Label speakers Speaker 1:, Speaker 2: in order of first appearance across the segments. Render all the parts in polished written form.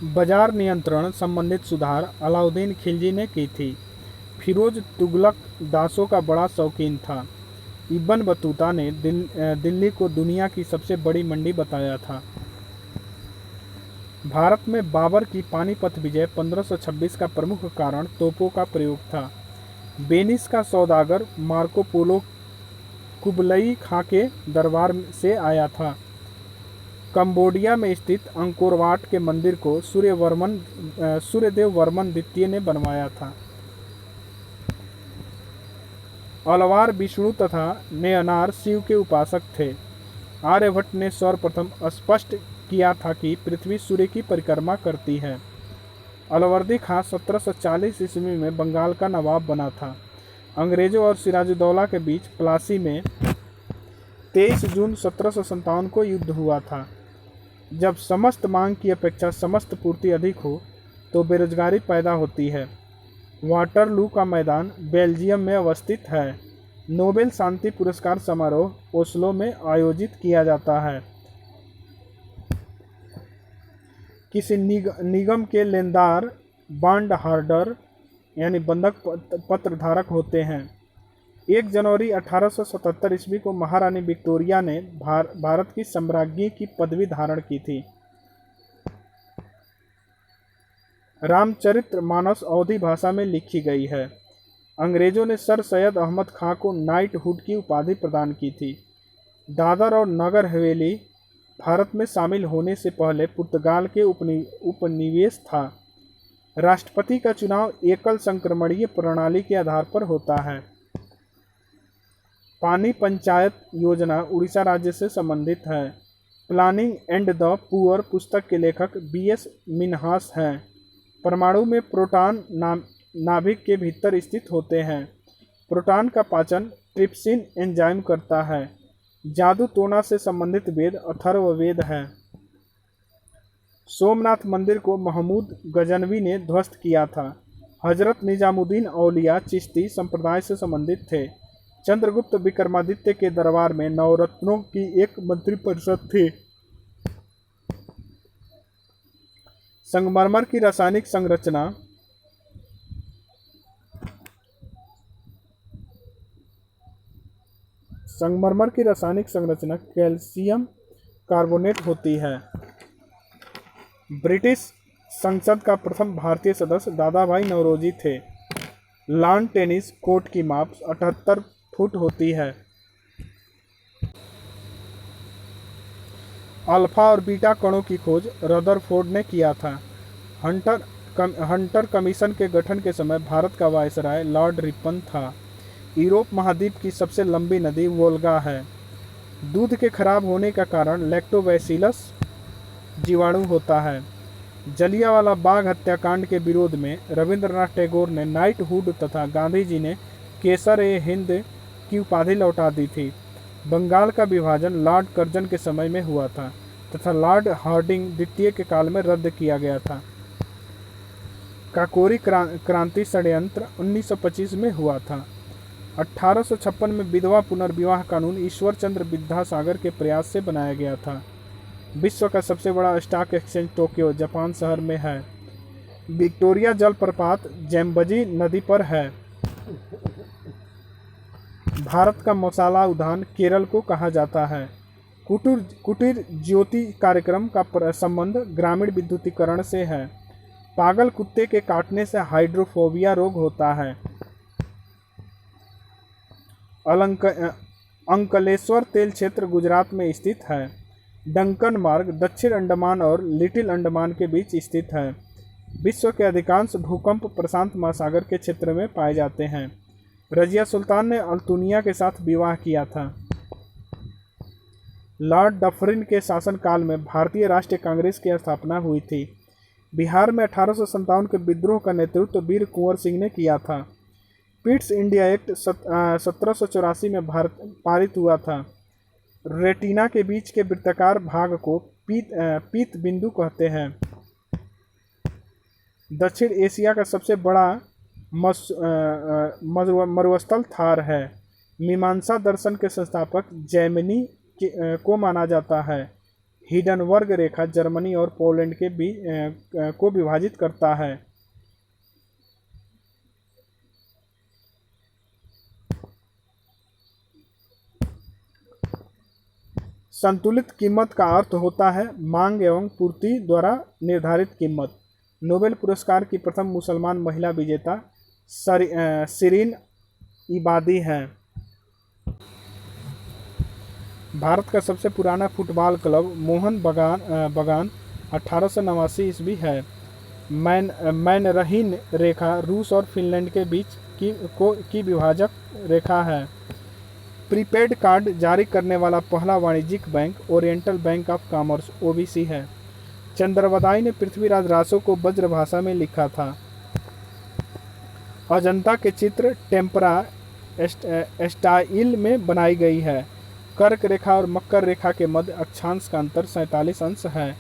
Speaker 1: बाजार नियंत्रण संबंधित सुधार अलाउद्दीन खिलजी ने की थी। फिरोज तुगलक दासों का बड़ा शौकीन था। इब्न बतूता ने दिल्ली को दुनिया की सबसे बड़ी मंडी बताया था। भारत में बाबर की पानीपत विजय 1526 का प्रमुख कारण तोपों का प्रयोग था। वेनिस का सौदागर मार्को पोलो कुबलई खां के दरबार से आया था। कंबोडिया में स्थित अंकोर वाट के मंदिर को सूर्यदेव वर्मन द्वितीय ने बनवाया था। अलवार विष्णु तथा नयनार शिव के उपासक थे। आर्यभट्ट ने सर्वप्रथम स्पष्ट किया था कि पृथ्वी सूर्य की परिक्रमा करती है। अलवर्दी खां 1740 ईस्वी में बंगाल का नवाब बना था। अंग्रेजों और सिराजुद्दौला के बीच प्लासी में 23 जून 1757 को युद्ध हुआ था। जब समस्त मांग की अपेक्षा समस्त पूर्ति अधिक हो तो बेरोजगारी पैदा होती है। वाटरलू का मैदान बेल्जियम में अवस्थित है। नोबेल शांति पुरस्कार समारोह ओस्लो में आयोजित किया जाता है। किसी निगम के लेनदार बॉन्ड होल्डर यानी बंधक पत्र धारक होते हैं। 1 जनवरी 1877 ईस्वी को महारानी विक्टोरिया ने भारत की सम्राज्ञी की पदवी धारण की थी। रामचरित्र मानस अवधी भाषा में लिखी गई है। अंग्रेजों ने सर सैयद अहमद खां को नाइटहुड की उपाधि प्रदान की थी। दादर और नगर हवेली भारत में शामिल होने से पहले पुर्तगाल के उपनिवेश था। राष्ट्रपति का चुनाव एकल संक्रमणीय प्रणाली के आधार पर होता है। पानी पंचायत योजना उड़ीसा राज्य से संबंधित है। प्लानिंग एंड द पुअर पुस्तक के लेखक बीएस मिन्हास हैं। परमाणु में प्रोटॉन नाभिक के भीतर स्थित होते हैं। प्रोटॉन का पाचन ट्रिप्सिन एंजाइम करता है। जादू टोना से संबंधित वेद अथर्ववेद है। सोमनाथ मंदिर को महमूद गजनवी ने ध्वस्त किया था। हजरत निजामुद्दीन औलिया चिश्ती संप्रदाय से संबंधित थे। चंद्रगुप्त विक्रमादित्य के दरबार में नवरत्नों की एक मंत्रिपरिषद थी। संगमरमर की रासायनिक संरचना कैल्शियम कार्बोनेट होती है। ब्रिटिश संसद का प्रथम भारतीय सदस्य दादाभाई नौरोजी थे। लॉन टेनिस कोर्ट की माप 78 फुट होती है। अल्फा और बीटा कणों की खोज रदरफोर्ड ने किया था। हंटर कमीशन के गठन के समय भारत का वायसराय लॉर्ड रिपन था। यूरोप महाद्वीप की सबसे लंबी नदी वोल्गा है। दूध के खराब होने का कारण लैक्टोबैसिलस जीवाणु होता है। जलियांवाला बाग हत्याकांड के विरोध में रविंद्रनाथ टैगोर ने नाइटहुड तथा गांधी जी ने केसर-ए-हिंद की उपाधि लौटा दी थी। बंगाल का विभाजन लॉर्ड कर्जन के समय में हुआ था तथा लॉर्ड हार्डिंग द्वितीय के काल में रद्द किया गया था। काकोरी क्रांति षड्यंत्र 1925 में हुआ था। 1856 में विधवा पुनर्विवाह कानून ईश्वर चंद्र विद्यासागर के प्रयास से बनाया गया था। विश्व का सबसे बड़ा स्टॉक एक्सचेंज टोक्यो जापान शहर में है। विक्टोरिया जलप्रपात जैम्बजी नदी पर है। भारत का मसाला उद्यान केरल को कहा जाता है। कुटीर ज्योति कार्यक्रम का संबंध ग्रामीण विद्युतीकरण से है। पागल कुत्ते के काटने से हाइड्रोफोबिया रोग होता है। अंकलेश्वर तेल क्षेत्र गुजरात में स्थित है। डंकन मार्ग दक्षिण अंडमान और लिटिल अंडमान के बीच स्थित है। विश्व के अधिकांश भूकंप प्रशांत महासागर के क्षेत्र में पाए जाते हैं। रजिया सुल्तान ने अल्तुनिया के साथ विवाह किया था। लॉर्ड डफरिन के शासनकाल में भारतीय राष्ट्रीय कांग्रेस की स्थापना हुई थी। बिहार में 1857 के विद्रोह का नेतृत्व वीर कुंवर सिंह ने किया था। पिट्स इंडिया एक्ट 1784 में पारित हुआ था। रेटिना के बीच के वृत्ताकार भाग को पीत बिंदु कहते हैं। दक्षिण एशिया का सबसे बड़ा मरुस्थल थार है। मीमांसा दर्शन के संस्थापक जैमिनी को माना जाता है। हिंडनबर्ग रेखा जर्मनी और पोलैंड के बीच को विभाजित करता है। संतुलित कीमत का अर्थ होता है मांग एवं पूर्ति द्वारा निर्धारित कीमत। नोबेल पुरस्कार की प्रथम मुसलमान महिला विजेता शिरीन इबादी हैं। भारत का सबसे पुराना फुटबॉल क्लब मोहन बगान 1889 ईस्वी है। मैनरहीन रेखा रूस और फिनलैंड के बीच की विभाजक रेखा है। प्रीपेड कार्ड जारी करने वाला पहला वाणिज्यिक bank oriental bank of commerce (OBC) है। चंद्रवदाई ने पृथ्वीराज रासो को ब्रज भाषा में लिखा था। अजंता के चित्र टेम्परा स्टाइल में बनाई गई है। कर्क रेखा और मकर रेखा के मध्य अक्षांश का अंतर 47 अंश है।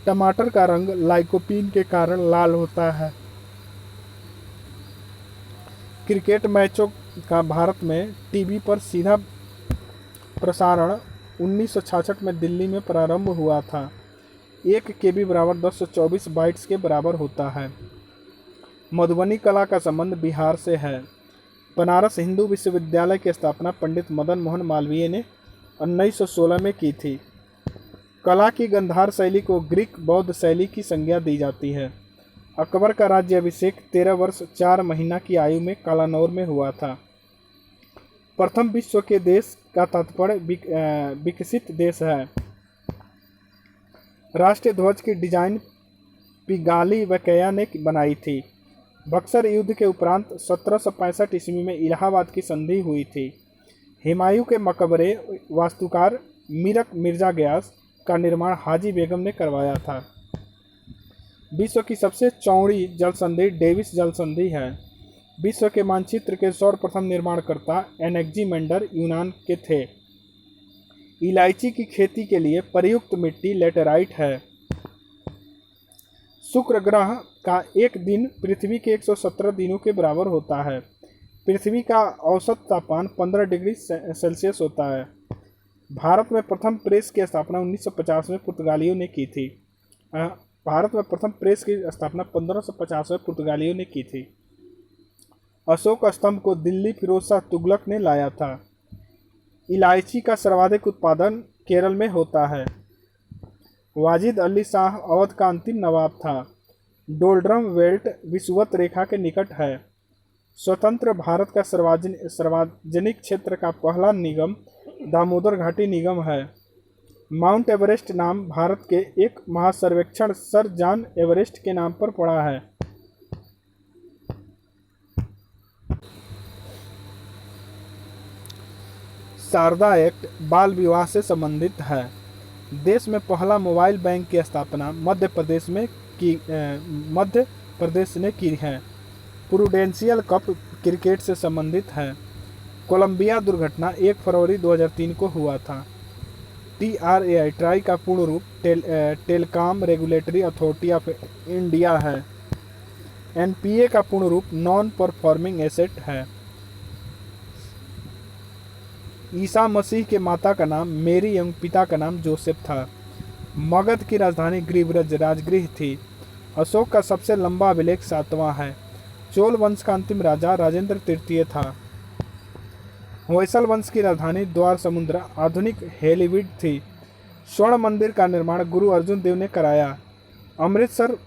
Speaker 1: टमाटर का रंग लाइकोपीन के कारण लाल होता है। क्रिकेट मैचों का भारत में टीवी पर सीधा प्रसारण 1966 में दिल्ली में प्रारंभ हुआ था। 1 KB बराबर 1024 बाइट्स के बराबर होता है। मधुबनी कला का संबंध बिहार से है। बनारस हिंदू विश्वविद्यालय की स्थापना पंडित मदन मोहन मालवीय ने 1916 में की थी। कला की गंधार शैली को ग्रीक बौद्ध शैली की संज्ञा दी जाती है। अकबर का राज्याभिषेक 13 वर्ष 4 महीना की आयु में कालानौर में हुआ था। प्रथम विश्व के देश का तात्पर्य विकसित देश है। राष्ट्रीय ध्वज की डिजाइन पिगाली वकैया ने बनाई थी। बक्सर युद्ध के उपरांत 1765 ईस्वी में इलाहाबाद की संधि हुई थी। हुमायूं के मकबरे वास्तुकार मीरक मिर्जा गयास का निर्माण हाजी बेगम ने करवाया था। विश्व की सबसे चौड़ी जलसंधि डेविस जलसंधि है। विश्व के मानचित्र के सर्वप्रथम निर्माणकर्ता एनेक्जिमेंडर यूनान के थे। इलायची की खेती के लिए प्रयुक्त मिट्टी लेटेराइट है। शुक्र ग्रह का एक दिन पृथ्वी के 117 दिनों के बराबर होता है। पृथ्वी का औसत तापमान 15 डिग्री सेल्सियस होता है। भारत में प्रथम प्रेस की स्थापना 1950 में पुर्तगालियों ने की थी। भारत में प्रथम प्रेस की स्थापना 1550 में पुर्तगालियों ने की थी। अशोक स्तंभ को दिल्ली फिरोज शाह तुगलक ने लाया था। इलायची का सर्वाधिक उत्पादन केरल में होता है। वाजिद अली शाह अवध का अंतिम नवाब था। डोल्ड्रम बेल्ट विषुवत रेखा के निकट है। स्वतंत्र भारत का सार्वजनिक क्षेत्र का पहला निगम दामोदर घाटी निगम है। माउंट एवरेस्ट नाम भारत के एक महासर्वेक्षण सर जॉन एवरेस्ट के नाम पर पड़ा है। शारदा एक्ट बाल विवाह से संबंधित है। देश में पहला मोबाइल बैंक की स्थापना मध्य प्रदेश ने की है। प्रूडेंशियल कप क्रिकेट से संबंधित है। कोलंबिया दुर्घटना 1 फरवरी 2003 को हुआ था। TRAI ट्राई का पूर्ण रूप telecom regulatory authority of India है। NPA का पूर्ण रूप नॉन परफॉर्मिंग एसेट है। ईसा मसीह के माता का नाम मेरी एवं पिता का नाम जोसेफ था। मगध की राजधानी गिरिब्रज राजगृह थी। अशोक का सबसे लंबा अभिलेख 7वां है। चोल वंश का अंतिम राजा राजेंद्र तृतीय था। होयसल वंश की राजधानी द्वार समुद्र आधुनिक हेलीवीड थी। स्वर्ण मंदिर का निर्माण गुरु अर्जुन देव ने कराया। अमृतसर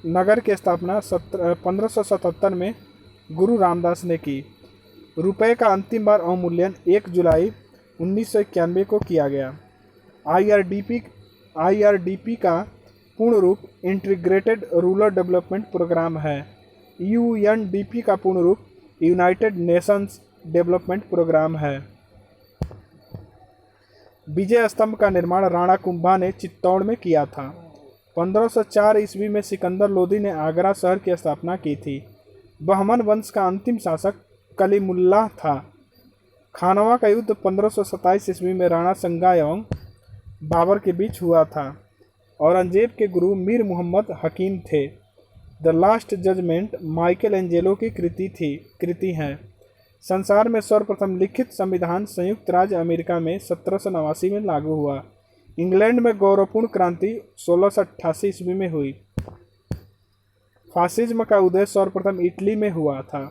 Speaker 1: नगर की स्थापना 1577 में गुरु रामदास ने की। रुपए का अंतिम बार अवमूल्यन 1 जुलाई 1991 को किया गया। IRDP का पूर्ण रूप इंटीग्रेटेड रूरल डेवलपमेंट प्रोग्राम है। UNDP का पूर्ण रूप यूनाइटेड नेशंस डेवलपमेंट प्रोग्राम है। विजय स्तंभ का निर्माण राणा कुंभा ने चित्तौड़ में किया था। 1504 ईस्वी में सिकंदर लोदी ने आगरा शहर की स्थापना की थी। बहमन वंश का अंतिम शासक कलीमुल्लाह था। खानवा का युद्ध 1527 ईस्वी में राणा संगा एवं बाबर के बीच हुआ था। औरंगजेब के गुरु मीर मोहम्मद हकीम थे। The last judgment Michelangelo की कृति है। संसार में सर्वप्रथम लिखित संविधान संयुक्त राज्य अमेरिका में 1789 में लागू हुआ। इंग्लैंड में गौरवपूर्ण क्रांति 1688 ईस्वी में हुई। फासिज्म का उदय सर्वप्रथम इटली में हुआ था,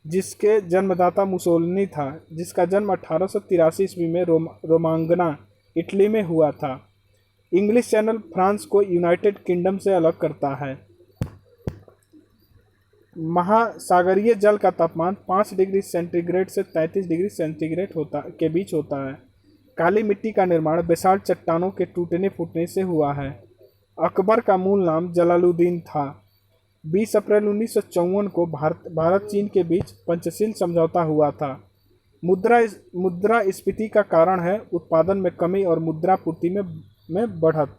Speaker 1: जिसके जन्मदाता मुसोलिनी था, जिसका जन्म 1883 ईस्वी में रोमांगना इटली में हुआ था। इंग्लिश चैनल फ्रांस को यूनाइटेड किंगडम से अलग करता है। महासागरीय जल का तापमान 5 डिग्री सेंटीग्रेड से 33 डिग्री सेंटीग्रेड के बीच होता है। काली मिट्टी का निर्माण बेसाल्ट चट्टानों के टूटने फूटने से हुआ है। अकबर का मूल नाम जलालुद्दीन था। 20 अप्रैल 1954 को भारत चीन के बीच पंचशील समझौता हुआ था। मुद्रास्फीति का कारण है उत्पादन में कमी और मुद्रापूर्ति में बढ़त।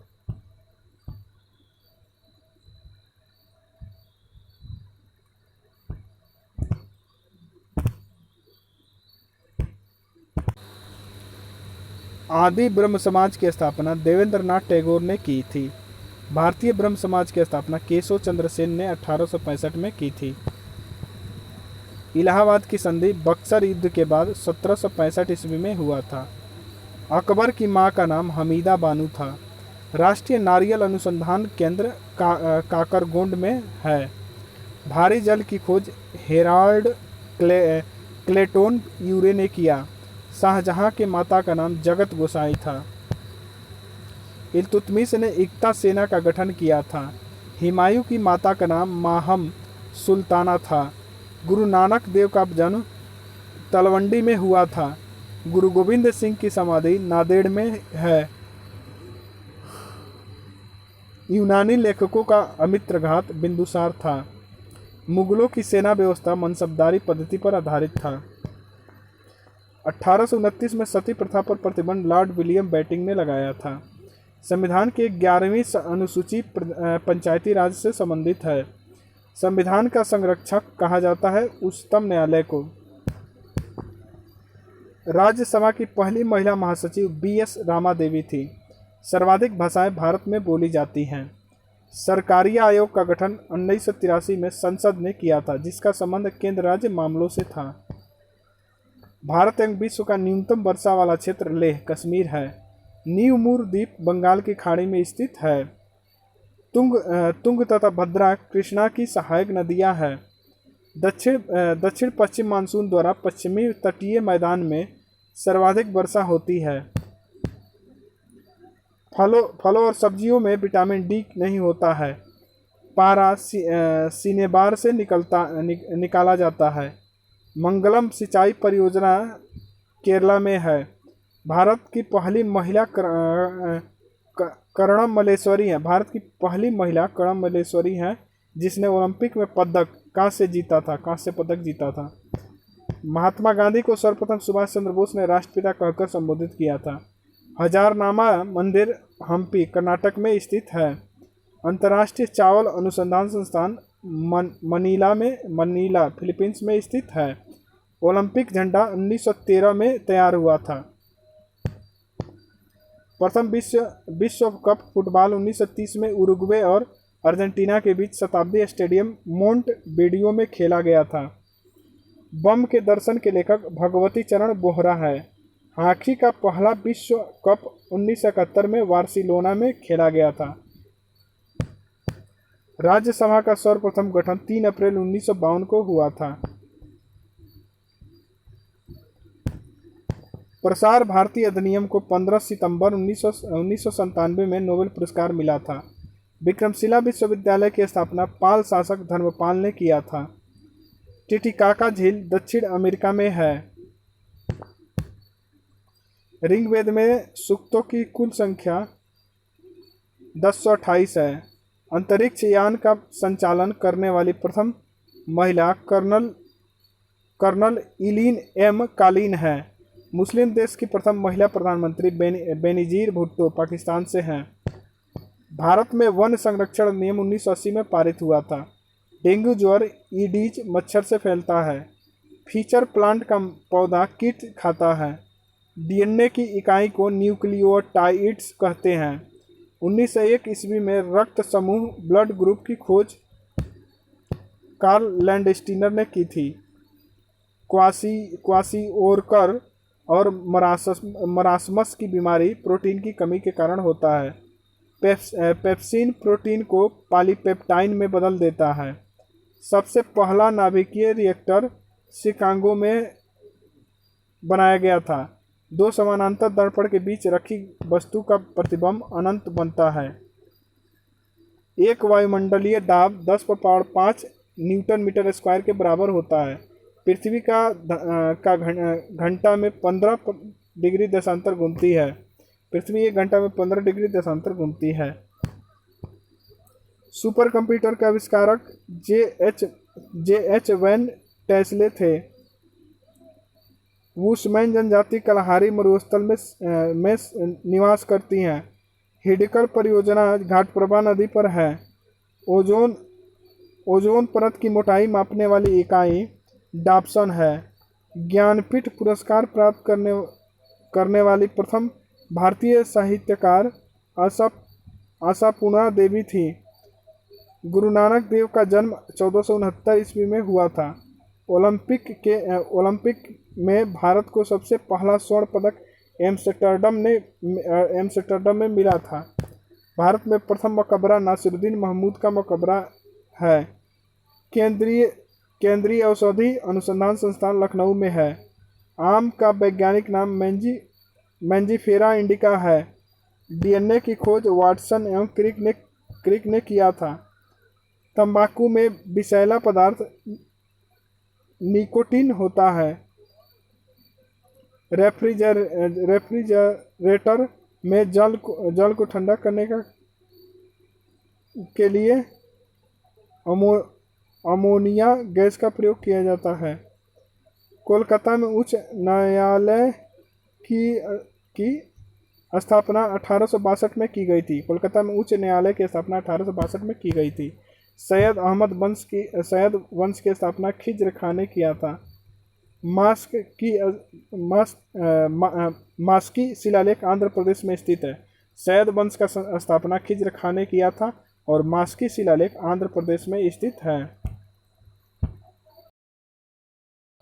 Speaker 1: आदि ब्रह्म समाज की स्थापना देवेंद्रनाथ टैगोर ने की थी। भारतीय ब्रह्म समाज की स्थापना केशव चंद्र सेन ने 1865 में की थी। इलाहाबाद की संधि बक्सर युद्ध के बाद 1765 ईस्वी में हुआ था। अकबर की मां का नाम हमीदा बानो था। राष्ट्रीय नारियल अनुसंधान केंद्र काकरगोंड में है। भारी जल की खोज हेराल्ड क्लेटोन यूरे ने किया। शाहजहां के माता का नाम जगत गोसाई था। इल्तुतमिश ने इक्ता सेना का गठन किया था। हुमायूं की माता का नाम माहम सुल्ताना था। गुरु नानक देव का जन्म तलवंडी में हुआ था। गुरु गोविंद सिंह की समाधि नांदेड़ में है। यूनानी लेखकों का अमित्रघात बिंदुसार था। मुगलों की सेना व्यवस्था मनसबदारी पद्धति पर आधारित था। 1829 में सती प्रथा पर प्रतिबंध लॉर्ड विलियम बेंटिंक ने लगाया था। संविधान की 11वीं अनुसूची पंचायती राज से संबंधित है। संविधान का संरक्षक कहा जाता है उच्चतम न्यायालय को। राज्यसभा की पहली महिला महासचिव BS रामा देवी थी। सर्वाधिक भाषाएं भारत में बोली जाती हैं। सरकारी आयोग का गठन 1983 में संसद ने किया था, जिसका संबंध केंद्र राज्य मामलों से था। भारत एवं विश्व का न्यूनतम वर्षा वाला क्षेत्र लेह कश्मीर है। न्यू मूर द्वीप बंगाल की खाड़ी में स्थित है। तुंग तथा भद्रा कृष्णा की सहायक नदियां हैं। दक्षिण पश्चिम मानसून द्वारा पश्चिमी तटीय मैदान में सर्वाधिक वर्षा होती है। फलों और सब्जियों में विटामिन D नहीं होता है। पारा सीनेबार से निकाला जाता है। मंगलम सिंचाई परियोजना केरला में है। भारत की पहली महिला कर्णम मल्लेश्वरी है। भारत की पहली महिला कर्णम मल्लेश्वरी है, जिसने ओलंपिक में कांस्य पदक जीता था। महात्मा गांधी को सर्वप्रथम सुभाष चंद्र बोस ने राष्ट्रपिता कहकर संबोधित किया था। हजारनामा मंदिर हम्पी कर्नाटक में स्थित है। अंतर्राष्ट्रीय चावल अनुसंधान संस्थान मनीला फिलीपींस में स्थित है। ओलंपिक झंडा 1913 में तैयार हुआ था। प्रथम विश्व कप फुटबॉल 1930 में उरुग्वे और अर्जेंटीना के बीच शताब्दी स्टेडियम मोंटवीडियो में खेला गया था। बम के दर्शन के लेखक भगवती चरण बोहरा है। हॉकी का पहला विश्व कप 1971 में बार्सिलोना में खेला गया था। राज्यसभा का सर्वप्रथम गठन 3 अप्रैल 1952 को हुआ था। प्रसार भारती अधिनियम को 15 सितंबर 1997 में नोबेल पुरस्कार मिला था। विक्रमशिला विश्वविद्यालय की स्थापना पाल शासक धर्मपाल ने किया था। टिटिकाका झील दक्षिण अमेरिका में है। ऋग्वेद में सूक्तों की कुल संख्या 1028 है। अंतरिक्ष यान का संचालन करने वाली प्रथम महिला कर्नल इलीन M कालीन है। मुस्लिम देश की प्रथम महिला प्रधानमंत्री बेनजीर भुट्टो पाकिस्तान से हैं। भारत में वन संरक्षण अधिनियम 1980 में पारित हुआ था। डेंगू ज्वर ईडीज मच्छर से फैलता है। फीचर प्लांट का पौधा कीट खाता है। DNA की इकाई को न्यूक्लियोटाइड्स कहते हैं। 1901 ईस्वी में रक्त समूह ब्लड ग्रुप की खोज कार्ल लैंडस्टीनर ने की थी। क्वासिओरकर और मरासमस की बीमारी प्रोटीन की कमी के कारण होता है। पेप्सिन प्रोटीन को पॉलीपेप्टाइन में बदल देता है। सबसे पहला नाभिकीय रिएक्टर शिकागो में बनाया गया था। दो समानांतर दर्पण के बीच रखी वस्तु का प्रतिबिंब अनंत बनता है। एक वायुमंडलीय दाब 10⁵ न्यूटन मीटर स्क्वायर के बराबर होता है। पृथ्वी का घंटा में 15 डिग्री देशांतर घूमती है। पृथ्वी एक घंटा में 15 डिग्री देशांतर घूमती है। सुपर कंप्यूटर के आविष्कारक जे.एच. वैन टेस्ले थे। वुशमैन जनजाति कलहारी मरुस्थल में निवास करती हैं। हिडकल परियोजना घाटप्रभा नदी पर है। ओजोन परत की मोटाई मापने वाली इकाई डॉप्सन है। ज्ञानपीठ पुरस्कार प्राप्त करने वाली प्रथम भारतीय साहित्यकार आशापूर्णा देवी थी। गुरु नानक देव का जन्म 1469 ईस्वी में हुआ था। ओलंपिक में भारत को सबसे पहला स्वर्ण पदक एम्स्टर्डम में मिला था। भारत में प्रथम मकबरा नासिरुद्दीन महमूद का मकबरा है। केंद्रीय औषधि अनुसंधान संस्थान लखनऊ में है। आम का वैज्ञानिक नाम मैंजीफेरा इंडिका है। डीएनए की खोज वाटसन एवं क्रिक ने किया था। तंबाकू में विषैला पदार्थ निकोटीन होता है। रेफ्रिजरेटर में जल को ठंडा करने के लिए अमोनिया गैस का प्रयोग किया जाता है। कोलकाता में उच्च न्यायालय की स्थापना 1862 में की गई थी। कोलकाता में उच्च न्यायालय की स्थापना 1862 में की गई थी। सैयद वंश की स्थापना खिज्र खान ने किया था। मास्की शिलालेख आंध्र प्रदेश में स्थित है। सैयद वंश का स्थापना खिज्र खान ने किया था और मास्की शिलालेख आंध्र प्रदेश में स्थित है।